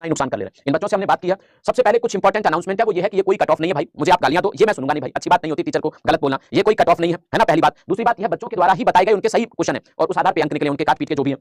ही नुकसान कर ले रहे हैं। इन बच्चों से हमने बात किया। सबसे पहले कुछ इंपॉर्टेंट अनाउंसमेंट है, वो ये है कि ये कोई कट ऑफ नहीं है भाई, मुझे आप गालियां दो ये मैं सुनूंगा नहीं भाई, अच्छी बात नहीं होती टीचर को गलत बोलना, ये कोई कट ऑफ नहीं है ना, पहली बात। दूसरी बात यह बच्चों के द्वारा ही बताए गए उनके सही क्वेश्चन है और उस आधार पर अंक निकले उनके काट पीट के जो भी है।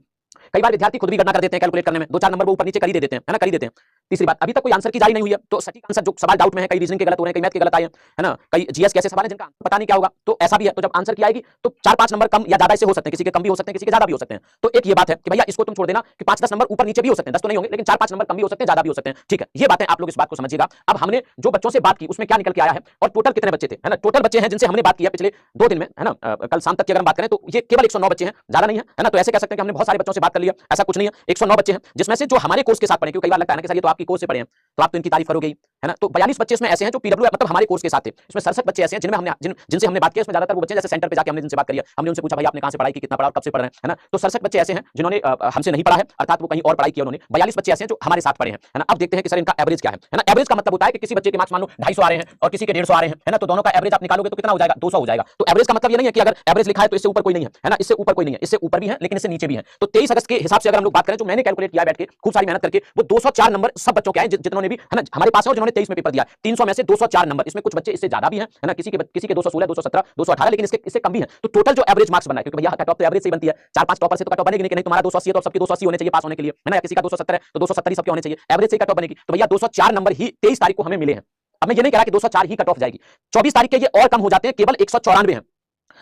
कई बार विद्यार्थी खुद भी गणना कर देते हैं कैलकुलेट करने में, 2-4 नंबर वो ऊपर नीचे कर ही देते हैं, है ना, कर ही देते हैं। तीसरी बात, अभी तक कोई आंसर की जारी नहीं हुई है, तो सटीक आंसर जो सवाल डाउट में है, कई रीजनिंग के गलत हो रहे हैं, कई मैथ के गलत आए हैं, है ना, कई जीएस के ऐसे सवाल हैं जिनका पता नहीं क्या होगा, तो ऐसा भी है। तो जब आंसर की आएगी तो 4-5 नंबर कम या ज्यादा इससे हो सकते हैं, किसी के कम भी हो सकते हैं, किसी के ज्यादा भी हो सकते हैं। तो एक ये बात है कि भैया इसको तुम छोड़ देना कि 5-10 नंबर ऊपर नीचे भी हो सकते हैं, 10 तो नहीं होंगे लेकिन 4-5 नंबर कम भी हो सकते हैं, ज्यादा भी हो सकते हैं, ठीक है। ये बातें आप लोग इस बात को समझिएगा। अब हमने जो बच्चों से बात की उसमें क्या निकल के आया है और टोटल कितने बच्चे थे, है ना, टोटल बच्चे हैं जिनसे हमने बात किया पिछले 2 दिन में, है ना, कल शाम तक की अगर हम बात करें तो ये केवल 109 बच्चे हैं, ज्यादा नहीं है ना। तो ऐसे कह सकते हैं कि हमने बहुत सारे बच्चों से बात कर लिया, ऐसा कुछ नहीं है, 109 बच्चे हैं जिसमें से जो हमारे कोर्स के साथ पढ़े, क्योंकि कई बार लगता है ना कि सर ये तो आपकी कोर्स से पढ़े हैं तो आप तो इनकी तारीफ करोगे ही, है ना। तो 42 बच्चे इसमें ऐसे हैं जो पीडब्ल्यू मतलब हमारे कोर्स के साथ थे। इसमें 67 बच्चे ऐसे हैं जिनमें हमने जिनसे हमने बात की, इसमें ज्यादातर वो बच्चे जैसे सेंटर पे जाके हमने जिनसे बात करी है, हमने उनसे पूछा भाई आपने कहां से पढ़ाई की, कितना पढ़ा और कब से पढ़ रहे हैं, है ना। तो 67 बच्चे ऐसे हैं जिन्होंने हमसे नहीं पढ़ा है, अर्थात वो कहीं और पढ़ाई की उन्होंने। 42 बच्चे ऐसे हैं जो हमारे साथ पढ़े हैं, है ना। अब देखते हैं कि सर इनका एवरेज क्या है ना। एवरेज का मतलब होता है कि किसी बच्चे के मार्क्स मान लो 250 आ रहे हैं और किसी के 150 आ रहे हैं, है ना, तो दोनों का एवरेज आप निकालोगे तो कितना हो जाएगा, 200 हो जाएगा। तो एवरेज का मतलब ये नहीं है कि अगर एवरेज लिखा है तो इससे ऊपर कोई नहीं है ना, इससे ऊपर कोई नहीं है, इससे ऊपर भी है लेकिन इससे नीचे भी है। तो 23 अगस्त के हिसाब से अगर हम लोग बात करें, जो मैंने कैलकुलेट किया बैठ के खूब सारी मेहनत करके, वो 204 नंबर सब बच्चों के आए जिन्होंने भी, है ना, हमारे पास है और जिन्होंने 23 में पेपर दिया। 300 में से 204 नंबर, इसमें कुछ बच्चे इससे ज्यादा भी हैं, है ना, किसी के 216, 217, 218, लेकिन इससे कम भी हैं। तो टोटल जो एवरेज मार्क्स बना है, क्योंकि भैया कट ऑफ तो एवरेज से बनती है, 4-5 टॉपर से तो कट ऑफ बनेगी नहीं, तुम्हारा 280 है तो सबके 280 होने चाहिए पास होने के लिए, है ना, किसी का 270 है तो 270 सबके होने चाहिए, एवरेज से कट ऑफ बनेगी। तो भैया 204 नंबर ही 23 तारीख को हमें मिले हैं। अब मैं ये नहीं कह रहा कि 204 ही कट ऑफ जाएगी, 24 तारीख के ये और कम हो जाते हैं, केवल 194 हैं।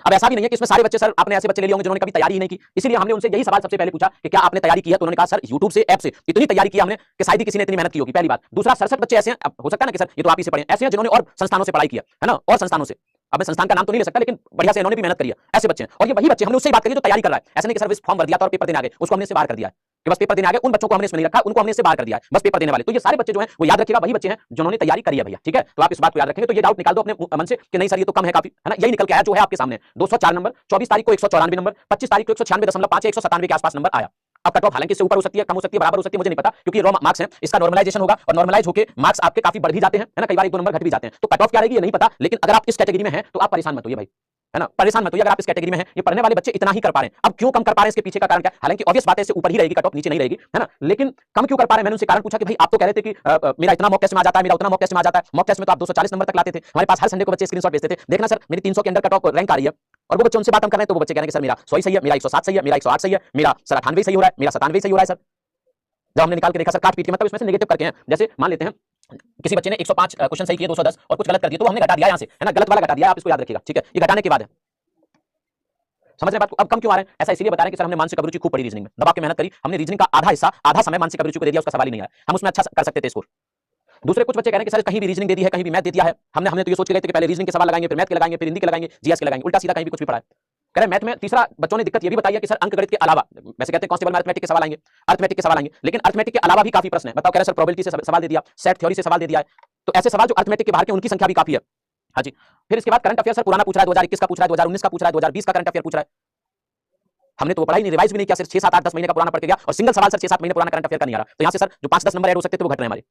अब ऐसा भी नहीं है कि इसमें सारे बच्चे, सर आपने ऐसे बच्चे ले लिए होंगे जिन्होंने कभी तैयारी ही नहीं की, इसीलिए हमने उनसे यही सवाल सबसे पहले पूछा कि क्या आपने तैयारी की है, तो उन्होंने कहा सर YouTube से, ऐप से इतनी तैयारी की हमने कि शायद ही किसी ने इतनी मेहनत की होगी, पहली बात। दूसरा 67 बच्चे ऐसे हैं, अब हो सकता है ना कि सर ये तो आप ही से पढ़े, ऐसे हैं जिन्होंने और संस्थानों से पढ़ाई की है ना, और संस्थानों से, अब मैं संस्थान का नाम तो नहीं ले सकता लेकिन बढ़िया से इन्होंने भी मेहनत करी है, ऐसे बच्चे हैं। और ये वही बच्चे, हमने उससे ही बात करी जो तैयारी कर रहा है, ऐसे नहीं कि सर इस फॉर्म भर दिया था और पेपर देने आ गए, उसको हमने इससे बाहर कर दिया है कि बस पेपर देने आ गए, उन बच्चों को हमने इसमें नहीं रखा, उनको हमने इससे बाहर कर दिया है, बस पेपर देने वाले। तो ये सारे बच्चे जो हैं वो याद रखिएगा, वही बच्चे हैं जिन्होंने तैयारी करी है भैया, ठीक है। तो आप इस बात को याद रखेंगे, तो ये डाउट निकाल दो अपने मन से कि नहीं सर ये तो कम है काफी, है ना। यही निकल के आया जो है आपके सामने, 204 नंबर। 24 तारीख को 194 नंबर, 25 तारीख को 196.5 या 197 के आसपास नंबर आया। अब कट ऑफ हालांकि इससे ऊपर हो सकती है, कम हो सकती है, बराबर हो सकती है, मुझे नहीं पता, क्योंकि रॉ मार्क्स है, इसका नॉर्मलाइजेशन होगा और नॉर्मलाइज होकर मार्क्स आपके काफी बढ़ भी जाते हैं, है ना, कई बार 1-2 नंबर घट भी जाते हैं। तो कट ऑफ क्या रहेगी ये नहीं पता, लेकिन अगर आप इस कैटेगरी में हैं तो आप परेशान मत होइए भाई, है ना, परेशान मत होइए। अगर आप इस कैटेगरी में हैं, ये पढ़ने वाले बच्चे इतना ही कर पा रहे हैं। अब क्यों कम कर पा रहे हैं, इसके पीछे का कारण क्या है? हालांकि ऑब्वियस बात है, इससे ऊपर ही रहेगी कट ऑफ, नीचे नहीं रहेगी, है ना, लेकिन कम क्यों कर पा रहे हैं? मैंने उनसे कारण पूछा कि भाई आप तो कह रहे थे कि मेरा इतना मॉक टेस्ट में आ जाता है, मेरा उतना मॉक टेस्ट में आ जाता है, मॉक टेस्ट में तो आप 240 नंबर तक लाते थे, हमारे पास हर संडे को बच्चे स्क्रीनशॉट भेजते थे, देखना सर मेरी 300 के अंदर कट ऑफ रैंक आ रही है। और वो बच्चे उनसे बात हम कर रहे हैं तो वो बच्चे कह रहे हैं कि सर मेरा 100 सही है, मेरा 107 सही है, मेरा 108 सही है, मेरा सर 98 सही हो रहा है, मेरा 97 सही हो रहा है। सर जब हमने निकाल के देखा सर काट पीट के, मतलब इसमें से नेगेटिव करके हैं, जैसे मान लेते हैं किसी बच्चे ने 105 क्वेश्चन सही किए, 210 और कुछ गलत कर दिए, तो हमने घटा दिया यहाँ से, है ना, गलत वाला घटा दिया, आप इसको याद रखिएगा, ठीक है। ये घटाने के बाद है, समझ रहे बात को। अब कम क्यों आ रहे हैं? ऐसा इसलिए बता रहे हैं कि सर हमने मानसिक अभिरुचि खूब पढ़ी, रीजनिंग में दबा के मेहनत करी, हमने रीजनिंग का आधा हिस्सा, आधा समय मानसिक अभिरुचि को दे दिया, उसका सवाल ही नहीं आया, हम उसमें अच्छा कर सकते थे स्कोर। दूसरे कुछ बच्चे कह रहे हैं कि सर कहीं भी रीजनिंग दे दी है, कहीं भी मैथ दे दिया है, हमने तो ये सोच के गए थे कि पहले रीजनिंग के सवाल लगाएंगे, फिर मैथ के लगाएंगे, फिर हिंदी के लगाएंगे, जीएस के लगाएंगे, उल्टा सीधा कहीं भी कुछ भी पढ़ा है। कह रहे मैथ में तीसरा बच्चों ने दिक्कत ये भी बताई है कि सर अंक गणित के अलावा, वैसे कहते हैं कांस्टेबल में अरिथमेटिक के सवाल आएंगे, अरिथमेटिक के सवाल आएंगे, लेकिन अरिथमेटिक के अलावा भी काफी प्रश्न है। बताओ, कह रहे सर प्रोबेबिलिटी से सवाल दे दिया, सेट थ्योरी से सवाल दे दिया है, तो ऐसे सवाल जो अरिथमेटिक के बाहर के उनकी संख्या भी काफी है। हाँ जी, फिर इसके बाद करंट अफेयर सर पुराना पूछ रहा है, 2021 का पूछ रहा है, 2019 का पूछ रहा है, 2020 का करंट अफेयर पूछ रहा है। हमने तो पढ़ाई नहीं, रिवाइज भी नहीं किया, सिर्फ 6, 7, 8, 10 महीने का पुराना पढ़ के गया और सिंगल सवाल सर 6, 7 महीने पुराना करंट अफेयर का नहीं आ रहा। तो यहाँ से सर जो 5-10 नंबर ऐड हो सकते थे वो घट रहे हैं हमारे,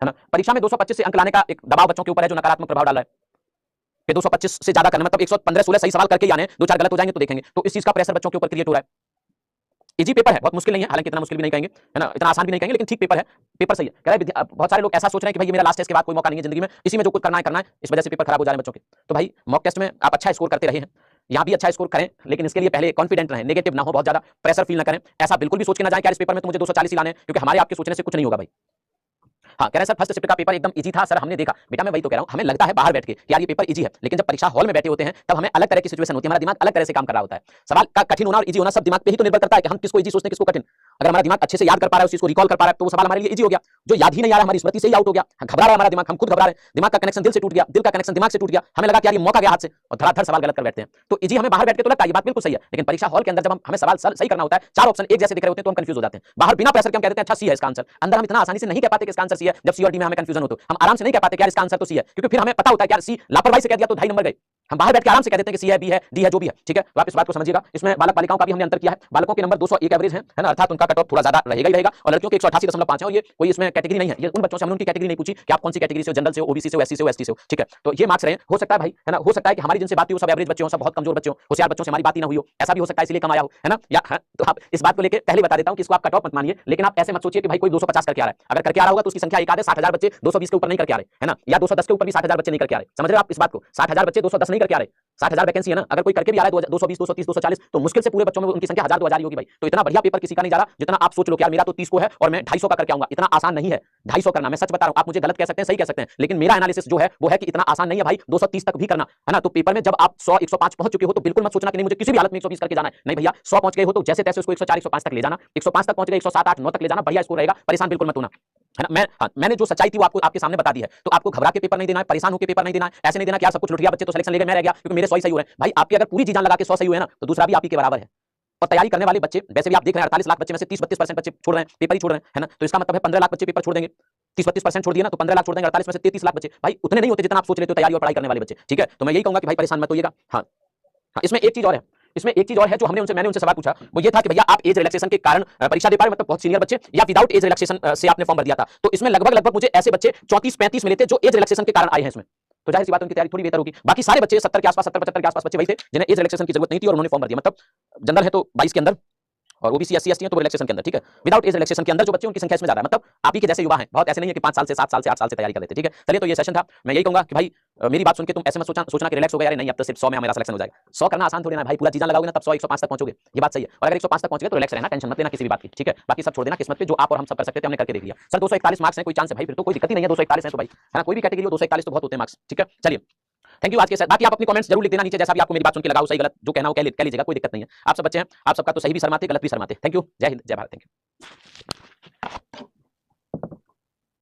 है ना। परीक्षा में 225 से अंक लाने का एक दबाव बच्चों के ऊपर है जो नकारात्मक प्रभाव डाल रहा है कि 225 से ज्यादा करना, मतलब 115-16 सही सवाल करके ही आने, 2-4 गलत हो जाएंगे तो देखेंगे। तो इस चीज का प्रेशर बच्चों के ऊपर क्रिएट हो रहा है। इजी पेपर है, बहुत मुश्किल नहीं है, हालांकि इतना मुश्किल भी नहीं कहेंगे, है ना, इतना आसान भी नहीं कहेंगे, लेकिन ठीक पेपर है, पेपर सही है। कह रहे हैं बहुत सारे लोग ऐसा सोच रहे हैं कि भाई ये मेरा लास्ट टेस्ट के बाद कोई मौका नहीं है जिंदगी में, इसी में जो कुछ करना है, इस वजह से पेपर खराब हो जा रहे हैं बच्चों के। तो भाई मॉक टेस्ट में आप अच्छा स्कोर करते रहे हैं, यहाँ भी अच्छा स्कोर करें, लेकिन इसके लिए पहले कॉन्फिडेंट रहें, नेगेटिव ना हो, बहुत ज्यादा प्रेशर फील ना करें, ऐसा बिल्कुल भी सोच के ना जाए कि इस पेपर में तो मुझे 240 ही लाने हैं, क्योंकि हमारे आपके सोचने से कुछ नहीं होगा भाई। हाँ, कह रहे हैं सर फर्स्ट शिफ्ट का पेपर एकदम इजी था। सर हमने देखा, बेटा मैं वही तो कह रहा हूँ, हमें लगता है बाहर बैठ के कि यार ये पेपर इजी है, लेकिन जब परीक्षा हॉल में बैठे होते हैं तब हमें अलग तरह की सिचुएशन होती है, हमारा दिमाग अलग तरह से काम कर रहा होता है। सवाल का कठिन होना और इजी होना सब दिमाग पे ही तो निर्भर करता है कि हम किसको इजी सोचते हैं, किसको कठिन। अगर हमारा दिमाग अच्छे से याद कर पा रहा है, उस चीज को रिकॉल कर पा रहा है, तो वो सवाल हमारे लिए इजी हो गया। जो याद ही नहीं आ रहा, हमारी स्मृति से ही आउट हो गया, घबरा रहा है हमारा दिमाग, हम खुद घबरा रहे हैं, दिमाग का कनेक्शन दिल से टूट गया, दिल का कनेक्शन दिमाग से टूट गया, हमें लगा कि यार ये मौका गया हाथ से, और धड़ाधड़ सवाल गलत कर बैठते हैं। तो इजी हमें बाहर बैठ के तो लगता है, ये बात बिल्कुल सही है, लेकिन परीक्षा हॉल के अंदर जब हमें सवाल सही करना होता है, 4 ऑप्शन एक जैसे दिख रहे होते हैं तो हम कंफ्यूज हो जाते हैं। बाहर बिना प्रेशर के हम कहते हैं अच्छा सी है इसका आंसर, अंदर हम इतना आसानी से नहीं कह पाते कि इसका आंसर सी है। जब सी और डी में हमें कंफ्यूजन हो तो हम आराम से नहीं कह पाते कि यार इसका आंसर तो सी है, क्योंकि फिर हमें पता होता है कि यार सी लापरवाही से कह दिया तो 2.5 नंबर गए, हम बाहर बैठ के आराम से कह देते हैं कि सी है, बी है, डी है, जो भी है, ठीक है। तो आप इस बात को समझिएगा। इसमें बालक बालिकाओं का भी हमने अंतर किया है। बालकों के नंबर 201 एवरेज है ना, अर्थात उनका कट ऑफ थोड़ा ज्यादा रहेगा ही रहेगा, और लड़कियों के 188.5 है। और ये कोई इसमें कैटेगरी नहीं है, ये उन बच्चों से हमने उनकी कैटेगरी नहीं पूछी कि आप कौन सी कैटेगरी से हो, जनरल से हो, ओबीसी से हो, एससी से हो, एसटी से हो, ठीक है। तो ये मार्क्स रहे। हो सकता है भाई, है ना, हो सकता है कि हमारी जिनसे बात हुई वो सब एवरेज बच्चे हो, सब बहुत कमजोर बच्चे हो, होशियार बच्चों से हमारी बात ही ना हुई हो, ऐसा भी हो सकता है, इसलिए कम आया हो, है ना। या तो आप इस बात को लेकर पहले बता देता हूं कि इसको आप कट ऑफ मत मानिए, लेकिन आप ऐसे मत सोचिए कि भाई कोई 250 करके आ रहा है। अगर करके आ रहा होगा तो उसकी संख्या एक आधे 60,000 बच्चे 220 के ऊपर नहीं करके आ रहे, है ना, या 210 के ऊपर भी 60,000 बच्चे नहीं करके आ रहे। समझ रहे हो आप इस बात को? 60,000 बच्चे 210 नहीं करके आ रहे, 60,000 वैकेंसी है ना। अगर कोई करके भी आ रहा है 220, 230, 240, तो मुश्किल से पूरे बच्चों में उनकी संख्या 1000 2000 ही होगी भाई। तो इतना बढ़िया पेपर किसी का नहीं जा रहा जितना आप सोच लो कि यार मेरा तो 30 को है और मैं 250 का करके आऊंगा। इतना आसान नहीं है 250 करना, मैं सच बता रहा हूं। आप मुझे गलत कह सकते हैं, सही कह सकते हैं, लेकिन मेरा एनालिसिस जो है वो है कि इतना आसान नहीं है भाई 230 तक भी करना, है ना। तो पेपर में जब आप 100 105 पहुंच चुके हो तो बिल्कुल मत सोचना कि नहीं मुझे किसी भी हालत में 120 करके जाना है। नहीं भैया, 100 पहुंच गए हो तो जैसे तैसे उसको 104 105 तक ले जाना, 105 तक पहुंच गए 107 8 9 तक ले जाना, बढ़िया स्कोर रहेगा। परेशान बिल्कुल मत होना, है ना। मैंने जो सच्चाई थी वो आपको आपके सामने बता दी है। तो आपको घबरा के पेपर नहीं देना है, परेशान होकर पेपर नहीं देना है, ऐसे नहीं देना कि यार सब कुछ लुट गया, बच्चे तो सिलेक्शन ले गए, मैं रह गया क्योंकि मेरे 100 सही हो रहे हैं। भाई आपकी अगर पूरी जी जान लगा के 100 सही हुए ना तो दूसरा भी आप ही के बराबर है। और तैयारी करने वाले बच्चे वैसे भी आप देख रहे हैं 48 लाख बच्चे में से 30-32% बच्चे छोड़ रहे हैं, पेपर ही छोड़ रहे हैं, है ना। तो इसका मतलब है 15 लाख बच्चे पेपर छोड़ देंगे। 30-32% छोड़ दिया ना तो 15 लाख छोड़ देंगे, 48 में से 33 लाख बच्चे। भाई उतने नहीं होते जितना आप सोच लेते हो तैयारी और पढ़ाई करने वाले बच्चे, ठीक है। तो मैं यही कहूंगा कि भाई परेशान मत होइएगा। हाँ, इसमें एक चीज और है, इसमें एक चीज और है जो मैंने उनसे सवाल पूछा, वो ये था कि भैया आप एज रिलैक्सेशन के कारण परीक्षा दे पा रहे, मतलब बहुत सीनियर बच्चे, या विदाउट एज रिलैक्सेशन से आपने फॉर्म भर दिया था। तो इसमें लगभग मुझे ऐसे बच्चे 34-35 मिले थे जो एज रिलैक्सेशन के कारण आए हैं इसमें। तो जाहिर सी बात उनकी तैयारी थोड़ी बेहतर होगी। बाकी सारे बच्चे 70 के आसपास, 70-75 के आसपास बच्चे वही थे जिन्हें एज रिलैक्सेशन की जरूरत नहीं थी और उन्होंने फॉर्म भर दिया। मतलब जनरल है तो 22 के अंदर, और ओबीसी एससी एसटी है तो रिलैक्सेशन के अंदर, ठीक है। विदाउट एज रिलैक्सेशन के अंदर जो बच्चे उनकी संख्या इसमें ज्यादा है, मतलब आप ही के जैसे युवा हैं, बहुत ऐसे नहीं है कि 5 साल से 7 साल से 8 साल से तैयारी कर लेते, ठीक है। चलिए, तो ये सेशन था। मैं यही कहूंगा कि भाई मेरी बात सुन के तुम ऐसे मत सोचना कि रिलैक्स हो गया, यार नहीं अब तो सिर्फ 100 में मेरा सिलेक्शन हो जाएगा। 100 करना आसान थोड़ी ना भाई, पूरा जी जान लगाओगे ना तब 100 105 तक पहुंचोगे, ये बात सही है। और अगर 105 तक पहुंच गए तो रिलैक्स रहना, टेंशन मत लेना किसी भी बात की, ठीक है। बाकी सब छोड़ देना किस्मत पे, जो आप और हम सब कर सकते थे हमने करके देख लिया। सर 241 मार्क्स है, कोई चांस है भाई, फिर तो कोई दिक्कत ही नहीं है। 241 है तो भाई, है ना, कोई भी कैटेगरी हो 241 तो बहुत होते हैं मार्क्स, ठीक है। चलिए, थैंक यू आज के साथ। बाकी आप अपनी कमेंट्स जरूर लिख देना नीचे, जैसा भी आपको मेरी बात सुन के लगा हो, सही गलत जो कहना हो कह लीजिएगा, कोई दिक्कत नहीं है। आप सब बच्चे हैं, आप सबका तो सही भी शर्माते, गलत भी शर्माते। थैंक यू, जय हिंद, जय भारत, थैंक यू।